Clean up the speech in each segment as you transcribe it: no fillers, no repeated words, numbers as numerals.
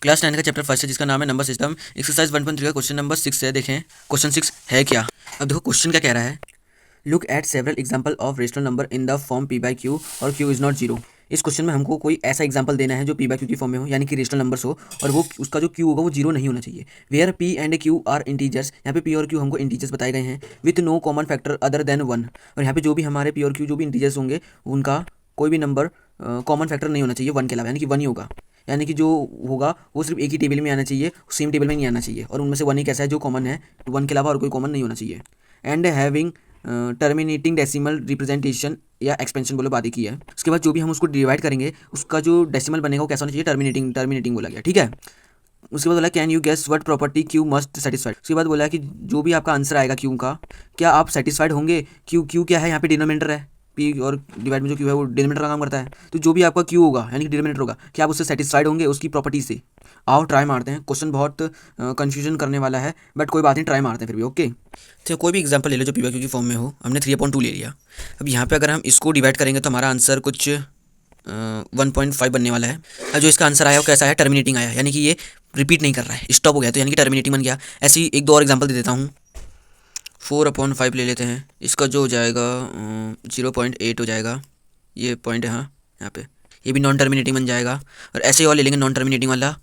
Class 9 का chapter first है जिसका नाम है नंबर सिस्टम। एक्सरसाइज 1.3 का क्वेश्चन नंबर 6 है। देखें क्वेश्चन 6 है क्या। अब देखो क्वेश्चन क्या कह रहा है। Look at several example of rational number in the form P by Q और क्यू इज़ नॉट जीरो। इस क्वेश्चन में हमको कोई ऐसा एग्जाम्पल देना है जो पी बाई क्यू की फॉर्म में हो, यानी कि रेशनल नंबर्स हो, और वो उसका जो क्यू होगा वो जीरो नहीं होना चाहिए। Where p and q are integers, यहाँ पे पी और क्यू हमको इंटीजर्स बताए गए हैं, with no common factor other than one. और यहाँ पे जो भी हमारे पी और क्यू जो भी इंटीजर्स होंगे उनका कोई भी नंबर कॉमन फैक्टर नहीं होना चाहिए वन के अलावा, यानी कि वन ही होगा। यानी कि जो होगा वो सिर्फ एक ही टेबल में आना चाहिए, सेम टेबल में नहीं आना चाहिए, और उनमें से वन ही कैसा है जो कॉमन है, तो वन के अलावा और कोई कॉमन नहीं होना चाहिए। And having terminating decimal representation या एक्सपेंशन बोलो बात की है। उसके बाद जो भी हम उसको डिवाइड करेंगे उसका जो डेसिमल बनेगा वो कैसा होना चाहिए, टर्मिनेटिंग टर्मिनेटिंग बोला गया, ठीक है। उसके बाद बोला can you guess what property q must satisfied. उसके बाद बोला कि जो भी आपका आंसर आएगा क्यू का, क्या आप सेटिस्फाइड होंगे। क्यू क्यू क्या है, यहाँ पे डिनोमिनेटर है, पी और डिवाइड में जो क्यू है वो डिनोमिनेटर का काम करता है। तो जो भी आपका क्यू होगा यानी कि डिनोमिनेटर होगा, क्या आप उससे सेटिस्फाइड होंगे उसकी प्रॉपर्टी से। आओ ट्राई मारते हैं। क्वेश्चन बहुत कंफ्यूजन करने वाला है, बट कोई बात नहीं, ट्राई मारते हैं फिर भी। ओके, तो कोई भी एग्जांपल ले लो जो पी बाई क्यू की फॉर्म में हो। हमने 3/2 ले लिया। अब यहाँ पे अगर हम इसको डिवाइड करेंगे तो हमारा आंसर कुछ 1.5 बनने वाला है। अब जो इसका आंसर आया वो कैसा है, टर्मिनेटिंग आया, यानी कि ये रिपीट नहीं कर रहा है, स्टॉप हो गया, तो यानी कि टर्मिनेटिंग बन गया। ऐसे ही एक दो और एग्जांपल दे देता हूँ। 4/5 ले लेते हैं, इसका जो हो जाएगा 0.8 हो जाएगा, ये पॉइंट है हाँ यहाँ पे, ये भी नॉन टर्मिनेटिंग बन जाएगा। और ऐसे ही और ले लेंगे नॉन टर्मिनेटिंग वाला,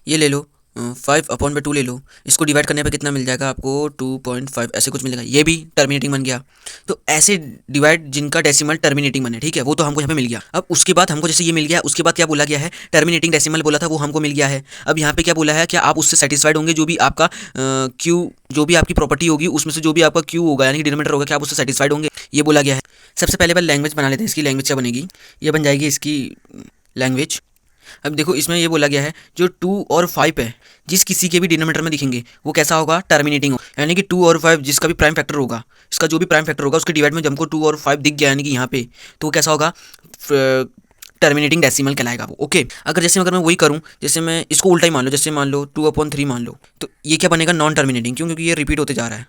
ये ले लो 5/2 ले लो, इसको डिवाइड करने पे कितना मिल जाएगा आपको 2.5 ऐसे कुछ मिलेगा, ये भी टर्मिनेटिंग बन गया। तो ऐसे डिवाइड जिनका डेसिमल टर्मिनेटिंग बने, ठीक है, वो तो हमको यहाँ पे मिल गया। अब उसके बाद हमको जैसे ये मिल गया, उसके बाद क्या बोला गया है, टर्मिनेटिंग डेसिमल बोला था वो हमको मिल गया है। अब यहाँ पे क्या बोला है, क्या आप उससे सेटिस्फाइड होंगे, जो भी आपका क्यू जो भी आपकी प्रॉपर्टी होगी उसमें से जो भी आपका क्यू होगा यानी कि डिनोमिनेटर होगा, क्या आप उससे सेटिस्फाइड होंगे, ये बोला गया है। सबसे पहले बार लैंग्वेज बना लेते हैं। इसकी लैंग्वेज क्या बनेगी, ये बन जाएगी इसकी लैंग्वेज। अब देखो इसमें ये बोला गया है जो 2 और 5 है जिस किसी के भी डिनोमिनेटर में दिखेंगे वो कैसा होगा, टर्मिनेटिंग होगा। यानी कि 2 और 5 जिसका भी प्राइम फैक्टर होगा, इसका जो भी प्राइम फैक्टर होगा उसके डिवाइड में हमको 2 और 5 दिख गया यानी कि यहाँ पे, तो वो कैसा होगा, टर्मिनेटिंग डेसिमल कहलाएगा वो। ओके, अगर मैं वही करूँ, जैसे मैं इसको उल्टा ही मान लो, जैसे मान लो 2/3 मान लो, तो ये क्या बनेगा, नॉन टर्मिनेटिंग। क्यों, क्योंकि ये रिपीट होते जा रहा है,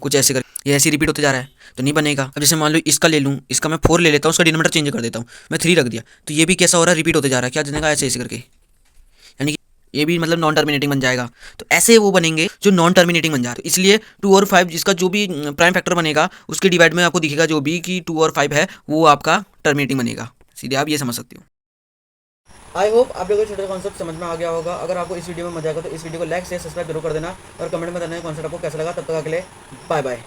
कुछ ऐसे कर, ये ऐसे रिपीट होते जा रहा है तो नहीं बनेगा। अब जैसे मान लो इसका ले लूँ, इसका मैं 4 ले लेता हूँ, उसका डिनोमिनेटर चेंज कर देता हूँ, मैं 3 रख दिया, तो ये भी कैसा हो रहा है, रिपीट होते जा रहा है, क्या बनेगा, ऐसे ऐसे करके, यानी कि ये भी मतलब नॉन टर्मिनेटिंग बन जाएगा। तो ऐसे वो बनेंगे जो नॉन टर्मिनेटिंग बन जा रहे हैं। इसलिए 2 और 5 जिसका जो भी प्राइम फैक्टर बनेगा उसके डिवाइड में आपको दिखेगा जो भी कि 2 और 5 है वो आपका टर्मिनेटिंग बनेगा। सीधे आप ये समझ सकते हो। आई होप आप लोगों को छोटा कॉन्सेप्ट समझ में आ गया होगा। अगर आपको इस वीडियो में मजा आएगा तो इस वीडियो को लाइक शेयर सब्सक्राइब जरूर कर देना, और कमेंट में बताना कॉन्सेप्ट आपको कैसा लगा। तब तक के लिए बाय बाय।